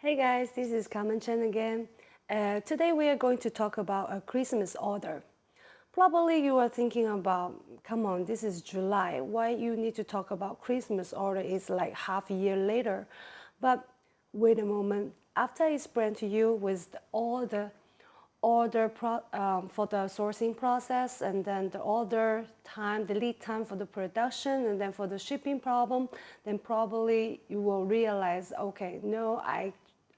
Hey guys, this is Carmen again. Today we are going to talk about a Christmas order. Probably you are thinking about, come on, this is July. Why you need to talk about Christmas order? It's like half a year later. But wait a moment. After I explain to you with all the for the sourcing process, and then the order time, the lead time for the production, and then for the shipping problem, then probably you will realize, okay, no, I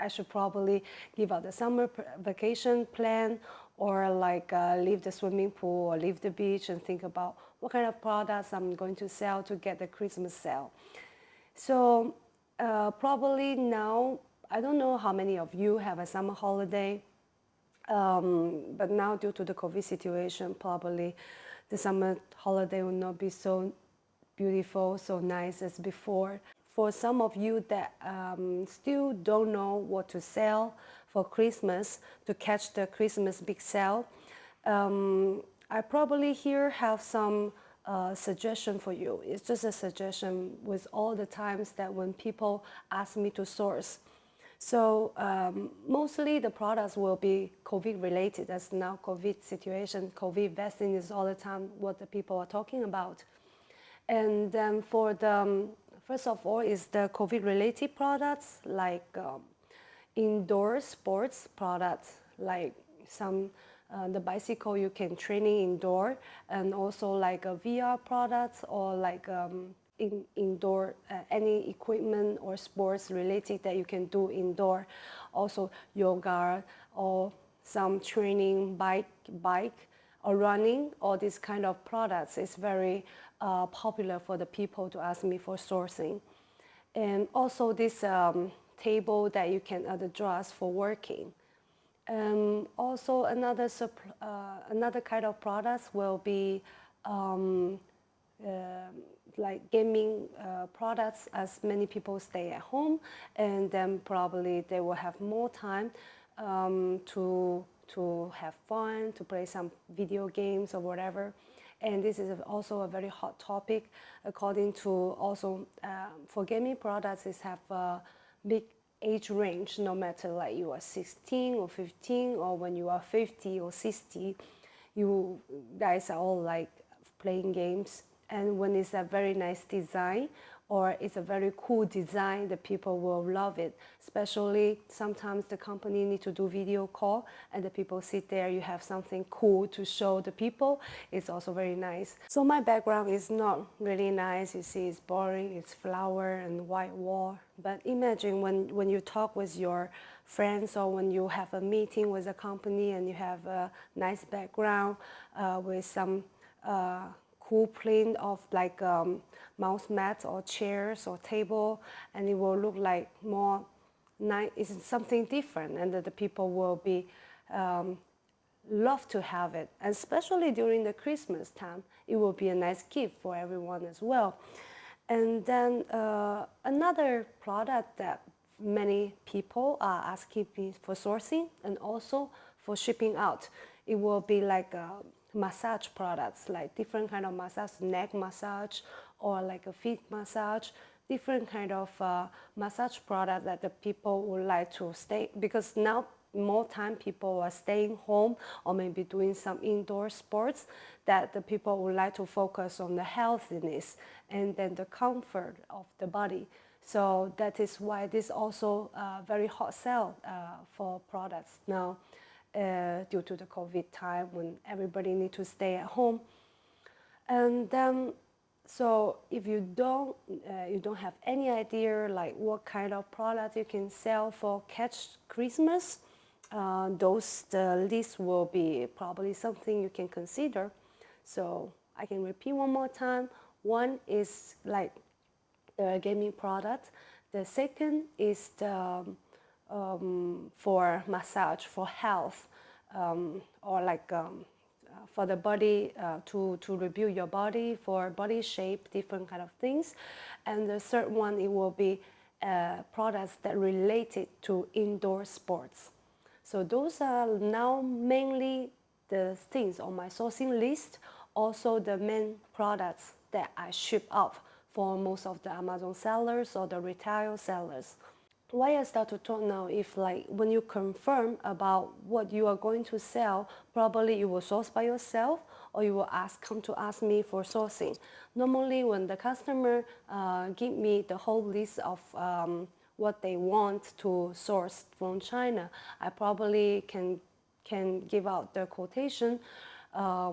should probably give out the summer vacation plan, or like leave the swimming pool or leave the beach and think about what kind of products I'm going to sell to get the Christmas sale. So probably now, I don't know how many of you have a summer holiday. But now, due to the COVID situation, probably the summer holiday will not be so beautiful, so nice as before. For some of you that still don't know what to sell for Christmas to catch the Christmas big sale, I probably here have some suggestion for you. It's just a suggestion with all the times that when people ask me to source. So mostly the products will be COVID related. That's now COVID situation. COVID vaccine is all the time what the people are talking about. And then for the, first of all, is the COVID related products like indoor sports products, like some the bicycle you can training indoor, and also like a VR products, or like indoor any equipment or sports related that you can do indoor. Also yoga or some training bike or running. All these kind of products is very popular for the people to ask me for sourcing. And also this table that you can adjust for working. Also another kind of products will be like gaming products, as many people stay at home, and then probably they will have more time to have fun, to play some video games or whatever. And this is also a very hot topic, according to also for gaming products, is have a big age range. No matter like you are 16 or 15, or when you are 50 or 60, you guys are all like playing games. And when it's a very nice design, or it's a very cool design, the people will love it. Especially sometimes the company need to do video call, and the people sit there, you have something cool to show the people. It's also very nice. So my background is not really nice. You see, it's boring, it's flower and white wall. But imagine when you talk with your friends, or when you have a meeting with a company and you have a nice background with some cool print of like mouse mats or chairs or table, and it will look like more nice. It's something different, and that the people will be love to have it. And especially during the Christmas time, it will be a nice gift for everyone as well. And then another product that many people are asking me for sourcing and also for shipping out, it will be like massage products, like different kind of massage, neck massage, or like a feet massage, different kind of massage product that the people would like to stay, because now more time people are staying home or maybe doing some indoor sports, that the people would like to focus on the healthiness and then the comfort of the body. So that is why this also very hot sell for products now. Due to the COVID time when everybody need to stay at home. And then, so if you don't have any idea like what kind of product you can sell for catch Christmas, the list will be probably something you can consider. So I can repeat one more time. One is like the gaming product. The second is the for massage, for health, or like for the body, to review your body, for body shape, different kind of things. And the third one, it will be products that related to indoor sports. So those are now mainly the things on my sourcing list, also the main products that I ship out for most of the Amazon sellers or the retail sellers. why I start to talk now, if like when you confirm about what you are going to sell, probably you will source by yourself or you will come to ask me for sourcing. Normally when the customer give me the whole list of what they want to source from China, I probably can give out the quotation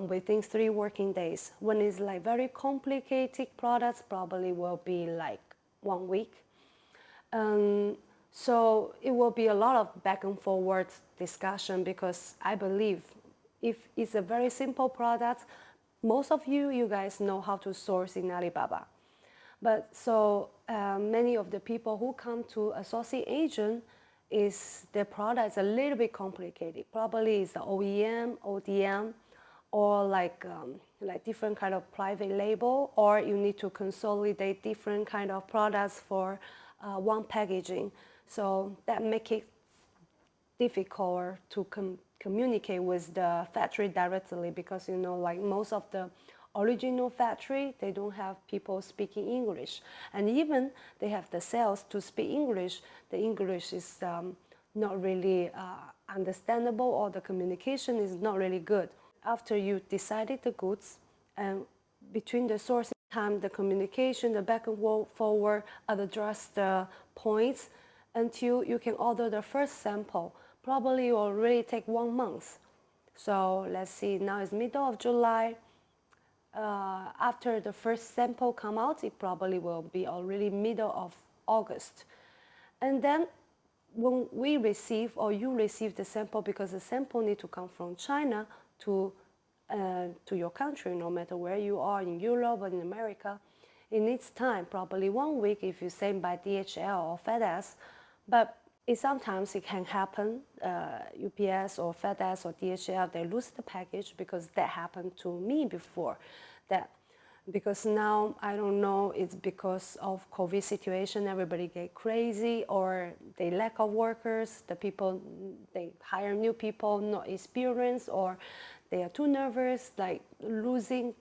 within 3 working days. When it's like very complicated products, probably will be like 1 week. So it will be a lot of back and forward discussion, because I believe if it's a very simple product, most of you guys know how to source in Alibaba. But so many of the people who come to a sourcing agent, is their product is a little bit complicated. Probably it's the OEM, ODM, or like different kind of private label, or you need to consolidate different kind of products for one packaging. So that make it difficult to communicate with the factory directly, because like most of the original factory, they don't have people speaking English, and even they have the sales to speak English, the English is not really understandable, or the communication is not really good. After you decided the goods, and between the sourcing time, the communication, the back and forward, address the points until you can order the first sample, probably will already take 1 month. So let's see, now it's middle of July. After the first sample come out, it probably will be already middle of August. And then when we receive, or you receive the sample, because the sample need to come from China to your country, no matter where you are, in Europe or in America, it needs time, probably 1 week if you send by DHL or FedEx. But sometimes it can happen, UPS or FedEx or DHL, they lose the package, because that happened to me before. Because now, I don't know, it's because of COVID situation, everybody get crazy, or they lack of workers, the people, they hire new people, not experienced, or they are too nervous, like losing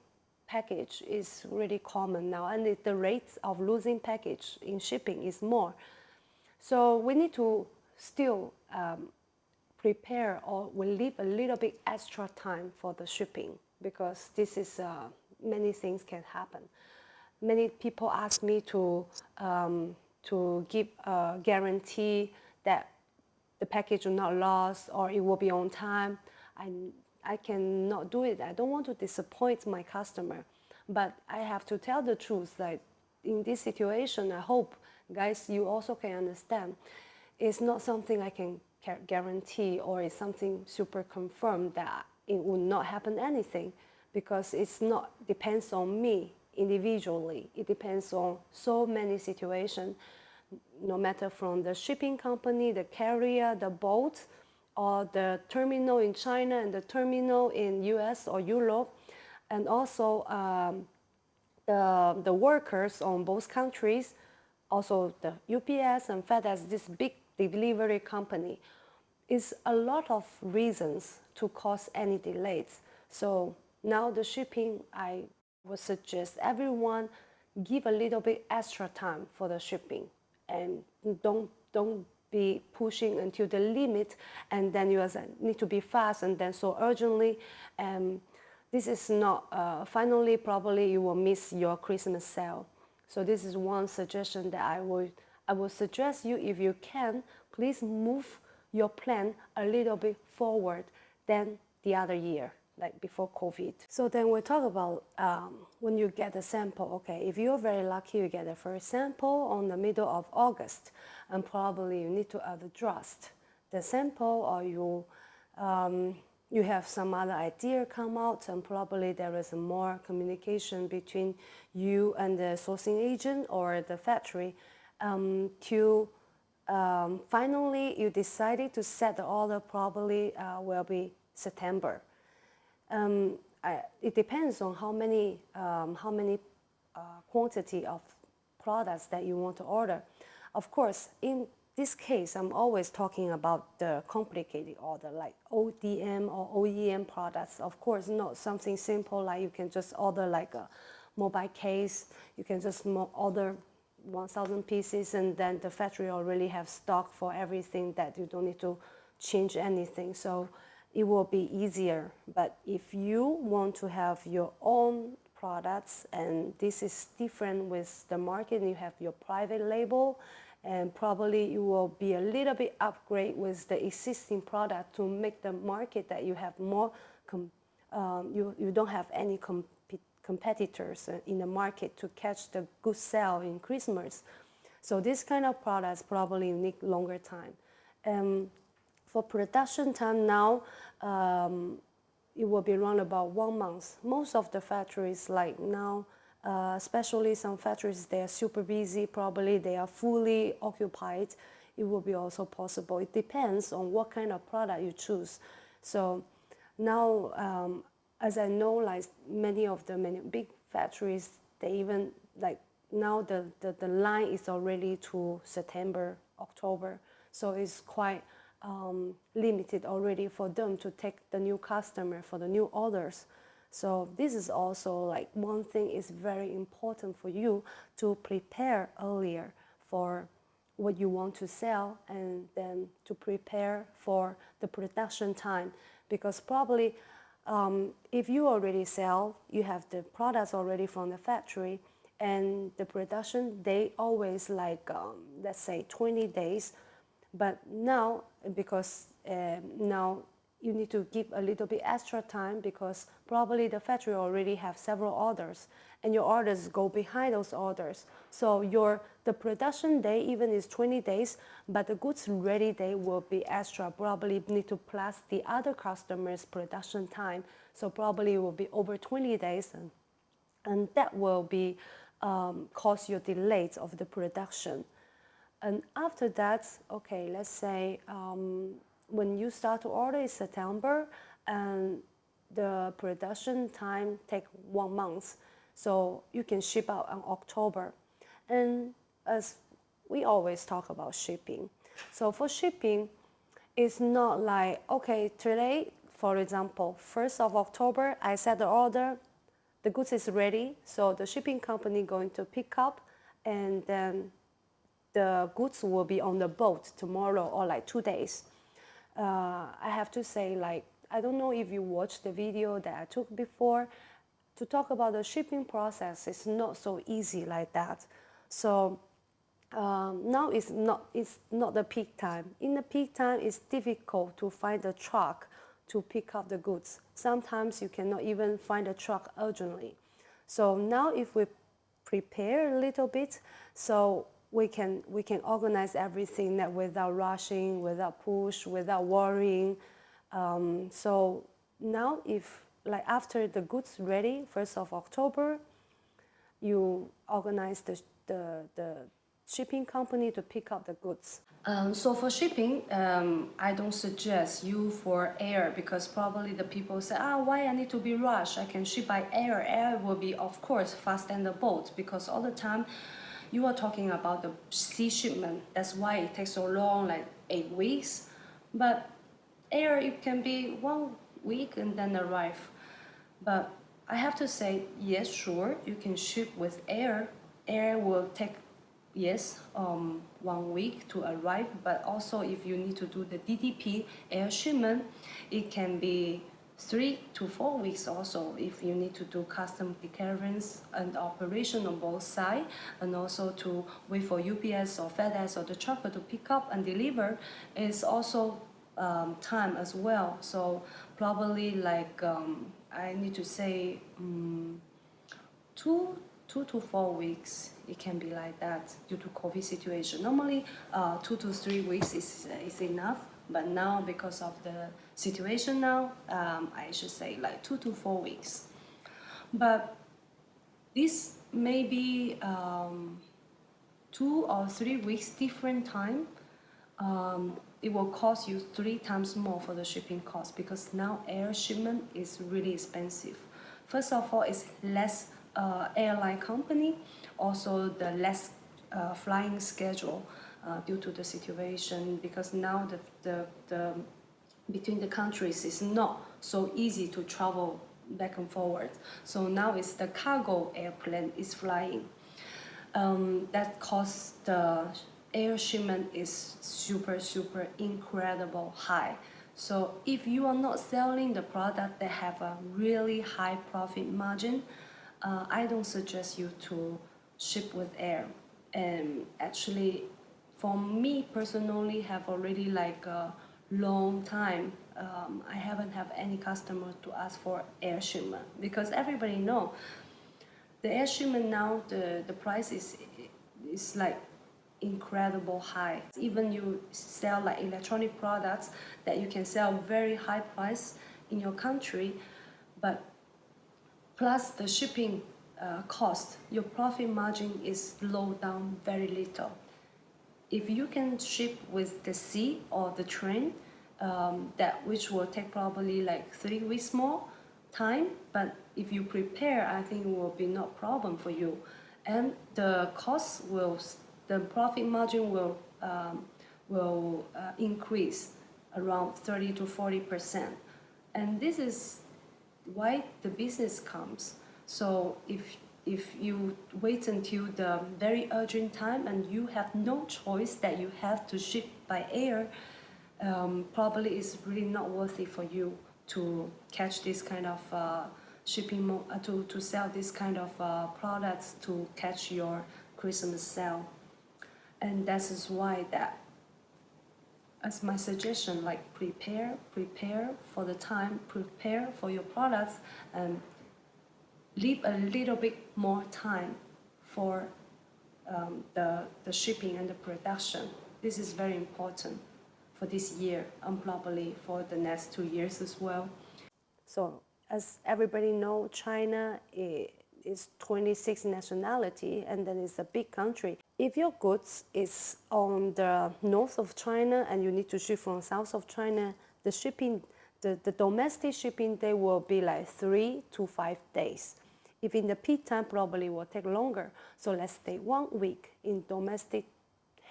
package is really common now, and the rates of losing package in shipping is more. So we need to still prepare, or we leave a little bit extra time for the shipping, because this is many things can happen. Many people ask me to give a guarantee that the package will not lost, or it will be on time. I cannot do it. I don't want to disappoint my customer, but I have to tell the truth that in this situation, I hope, guys, you also can understand, it's not something I can guarantee, or it's something super confirmed that it will not happen anything, because it's not depends on me individually. It depends on so many situations, no matter from the shipping company, the carrier, the boat, or the terminal in China and the terminal in US or Europe, and also the workers on both countries, also the UPS and FedEx, this big delivery company, is a lot of reasons to cause any delays. So now the shipping, I would suggest everyone give a little bit extra time for the shipping, and don't be pushing until the limit, and then you need to be fast and then so urgently. This is not, finally, probably you will miss your Christmas sale. So this is one suggestion that I would suggest you, if you can, please move your plan a little bit forward than the other year, like before COVID. So then we talk about when you get the sample. Okay, if you're very lucky, you get the first sample on the middle of August, and probably you need to adjust the sample, or you have some other idea come out, and probably there is more communication between you and the sourcing agent or the factory till finally you decided to set the order. Probably will be September. It depends on how many quantity of products that you want to order. Of course, in this case, I'm always talking about the complicated order, like ODM or OEM products. Of course, not something simple like you can just order like a mobile case. You can just order 1,000 pieces, and then the factory already have stock for everything that you don't need to change anything. So it will be easier. But if you want to have your own products, and this is different with the market, you have your private label, and probably you will be a little bit upgrade with the existing product to make the market that you have more, you don't have any competitors in the market to catch the good sale in Christmas. So this kind of products probably need longer time. For production time now, it will be around about 1 month. Most of the factories like now, especially some factories, they are super busy, probably they are fully occupied. It will be also possible. It depends on what kind of product you choose. So now, as I know, like many big factories, they even like now the line is already to September, October. So it's quite limited already for them to take the new customer for the new orders. So this is also like one thing is very important for you to prepare earlier for what you want to sell, and then to prepare for the production time, because probably if you already sell, you have the products already from the factory, and the production, they always like, let's say 20 days. But now, because now you need to give a little bit extra time, because probably the factory already have several orders, and your orders go behind those orders. So the production day even is 20 days, but the goods ready day will be extra. Probably need to plus the other customers' production time. So probably it will be over 20 days, and that will be cause you delays of the production. And after that, okay, let's say when you start to order in September, and the production time take 1 month, so you can ship out in October. And as we always talk about shipping, so for shipping, it's not like, okay, today, for example, 1st of October, I set the order, the goods is ready, so the shipping company going to pick up, and then the goods will be on the boat tomorrow or like 2 days. I have to say, like, I don't know if you watched the video that I took before. To talk about the shipping process, it's not so easy like that. So now it's not the peak time. In the peak time, it's difficult to find a truck to pick up the goods. Sometimes you cannot even find a truck urgently. So now if we prepare a little bit, so we can organize everything that without rushing, without push, without worrying. So now if like after the goods ready, 1st of October, you organize the shipping company to pick up the goods. So for shipping, I don't suggest you for air, because probably the people say, why I need to be rushed? I can ship by air. Air will be, of course, faster than the boat, because all the time you are talking about the sea shipment. That's why it takes so long, like 8 weeks. But air, it can be 1 week and then arrive. But I have to say, yes, sure, you can ship with air. Air will take, yes, 1 week to arrive. But also if you need to do the DDP air shipment, it can be 3 to 4 weeks also, if you need to do custom clearance and operation on both sides, and also to wait for UPS or FedEx or the trucker to pick up and deliver is also time as well. So probably like I need to say 2 to 4 weeks. It can be like that due to COVID situation. Normally 2 to 3 weeks is enough. But now, because of the situation now, I should say like 2 to 4 weeks. But this may be 2 or 3 weeks different time. It will cost you 3 times more for the shipping cost, because now air shipment is really expensive. First of all, it's less airline company, also the less flying schedule. Due to the situation, because now the between the countries is not so easy to travel back and forward. So now it's the cargo airplane is flying. that cost the air shipment is super incredible high. So if you are not selling the product that have a really high profit margin, I don't suggest you to ship with air. And actually, for me personally, have already like a long time, I haven't have any customer to ask for air shipment, because everybody know the air shipment now, the price is like incredible high. Even you sell like electronic products that you can sell very high price in your country, but plus the shipping cost, your profit margin is low down very little. If you can ship with the sea or the train, that which will take probably like 3 weeks more time, but if you prepare, I think it will be no problem for you, and the cost will, the profit margin will increase around 30 to 40%, and this is why the business comes. So if you wait until the very urgent time and you have no choice that you have to ship by air, probably it's really not worth it for you to catch this kind of shipping, to sell this kind of products to catch your Christmas sale. And that is why that, as my suggestion, like prepare for the time, prepare for your products, and leave a little bit more time for the shipping and the production. This is very important for this year and probably for the next 2 years as well. So as everybody know, China is 26 nationality, and then it's a big country. If your goods is on the north of China and you need to ship from south of China, the shipping, the domestic shipping day will be like 3 to 5 days. If in the peak time, probably will take longer. So let's say 1 week in domestic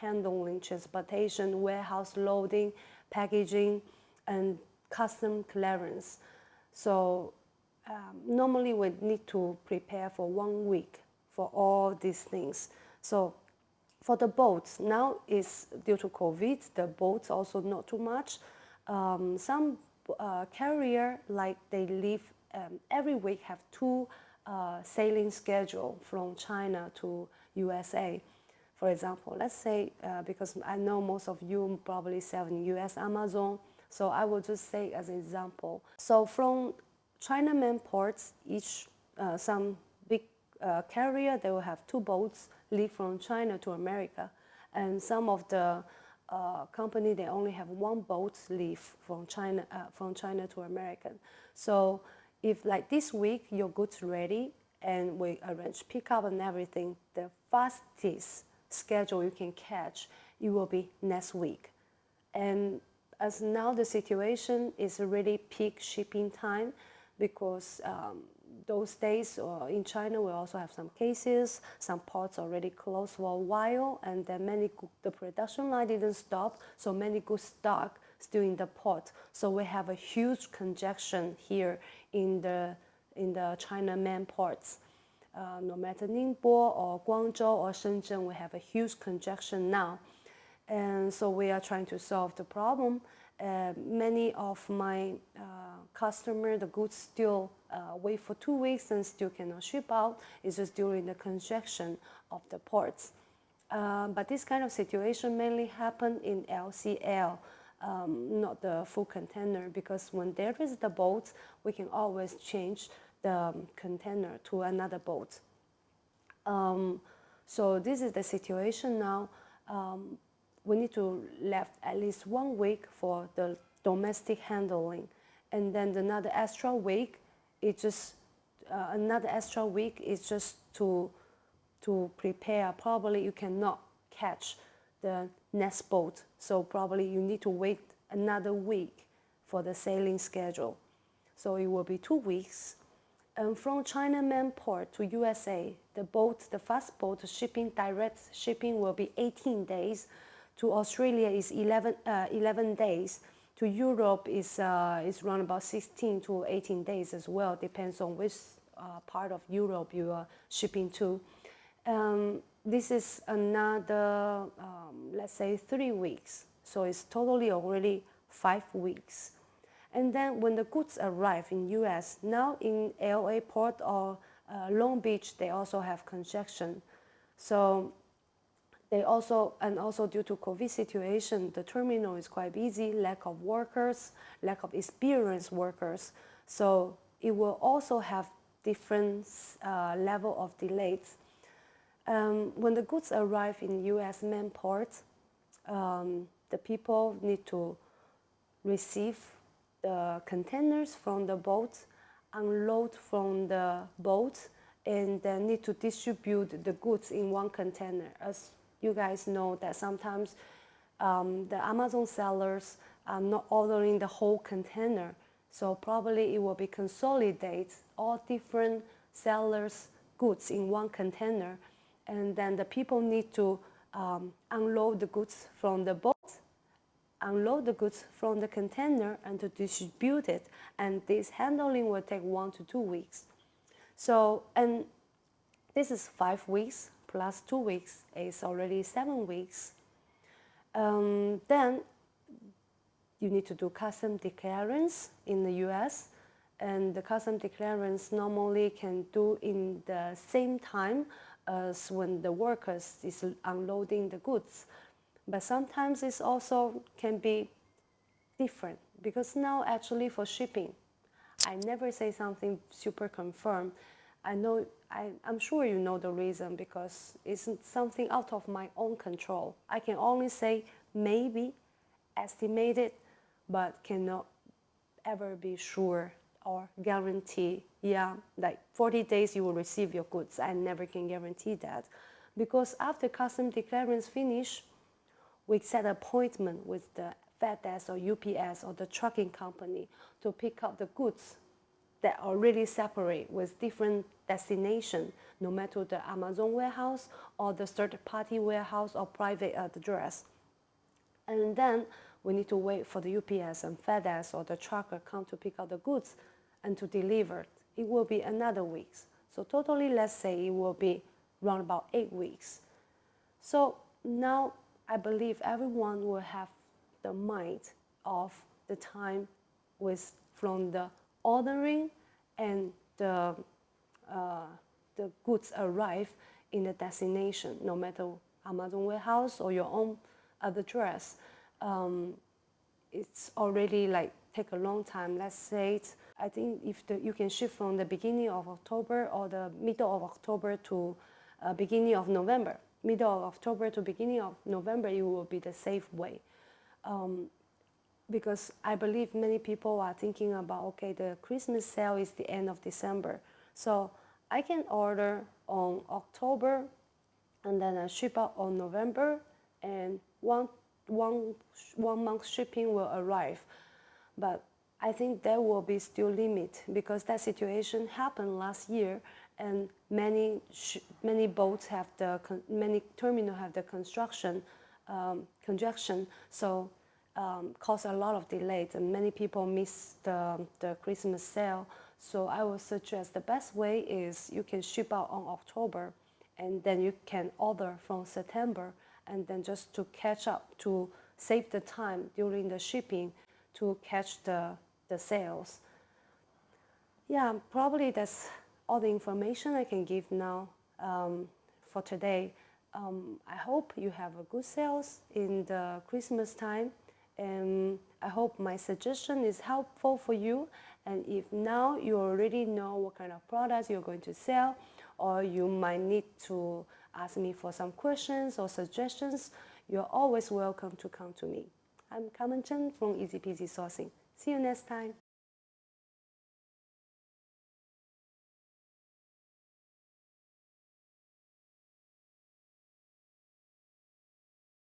handling, transportation, warehouse loading, packaging, and custom clearance. So normally we need to prepare for 1 week for all these things. So for the boats, now is due to COVID, the boats also not too much. Some carrier, like they leave every week, have 2 sailing schedule from China to USA. For example, let's say, because I know most of you probably sell in US Amazon, so I will just say as an example. So from China main ports, each some big carrier, they will have 2 boats leave from China to America, and some of the company, they only have 1 boat leave from China to America. So if like this week your goods ready and we arrange pickup and everything, the fastest schedule you can catch, it will be next week. And as now the situation is really peak shipping time, because those days in China we also have some cases, some ports already closed for a while, and then the production line didn't stop, so many goods stock still in the port. So we have a huge congestion here in the China main ports. No matter Ningbo or Guangzhou or Shenzhen, we have a huge congestion now. And so we are trying to solve the problem. Many of my customers, the goods still wait for 2 weeks and still cannot ship out. It's just during the congestion of the ports. But this kind of situation mainly happen in LCL, not the full container, because when there is the boat, we can always change the container to another boat. So this is the situation now. We need to left at least 1 week for the domestic handling, and then another extra week is just to prepare. Probably you cannot catch the next boat, so probably you need to wait another week for the sailing schedule. So it will be 2 weeks. And from China main port to USA, the fast boat direct shipping will be 18 days. To Australia is 11 days. To Europe is around about 16 to 18 days as well, depends on which part of Europe you are shipping to. this is another, let's say 3 weeks. So it's totally already 5 weeks. And then when the goods arrive in US, now in LA Port or Long Beach, they also have congestion. So they also, and also due to COVID situation, the terminal is quite busy, lack of workers, lack of experienced workers. So it will also have different level of delays. When the goods arrive in US main port, the people need to receive the containers from the boat, unload from the boat, and then need to distribute the goods in one container. As you guys know that sometimes the Amazon sellers are not ordering the whole container. So probably it will be consolidate all different sellers' goods in one container. And then the people need to unload the goods from the boat, unload the goods from the container, and to distribute it. And this handling will take 1 to 2 weeks. So, and this is 5 weeks plus 2 weeks is already 7 weeks. Then you need to do custom declarance in the US, and the custom declarance normally can do in the same time as when the workers is unloading the goods. But sometimes it also can be different, because now actually for shipping, I never say something super confirmed. I'm sure you know the reason, because it's something out of my own control. I can only say maybe, estimated, but cannot ever be sure or guarantee. Yeah, like 40 days you will receive your goods. I never can guarantee that, because after custom declarance finish, we set an appointment with the FedEx or UPS or the trucking company to pick up the goods that are really separate with different destination, no matter the Amazon warehouse or the third-party warehouse or private address. And then we need to wait for the UPS and FedEx or the trucker come to pick up the goods and to deliver. It will be another week. So totally, let's say it will be around about 8 weeks. So now I believe everyone will have the mind of the time from the ordering and the goods arrive in the destination, no matter Amazon warehouse or your own address. It's already like take a long time. Let's say I think if you can ship from the beginning of October or the middle of October to beginning of November. Middle of October to beginning of November, it will be the safe way. Because I believe many people are thinking about, okay, the Christmas sale is the end of December. So I can order on October and then I ship out on November, and one month shipping will arrive. But I think there will be still limit, because that situation happened last year, and many boats have many terminals have the congestion, so cause a lot of delays, and many people miss the Christmas sale. So I would suggest the best way is you can ship out on October, and then you can order from September, and then just to catch up, to save the time during the shipping to catch the sales. Yeah, probably that's all the information I can give now for today. I hope you have a good sales in the Christmas time, and I hope my suggestion is helpful for you. And if now you already know what kind of products you're going to sell, or you might need to ask me for some questions or suggestions, you're always welcome to come to me. I'm Carmen Chen from Easy Peasy Sourcing. See you next time.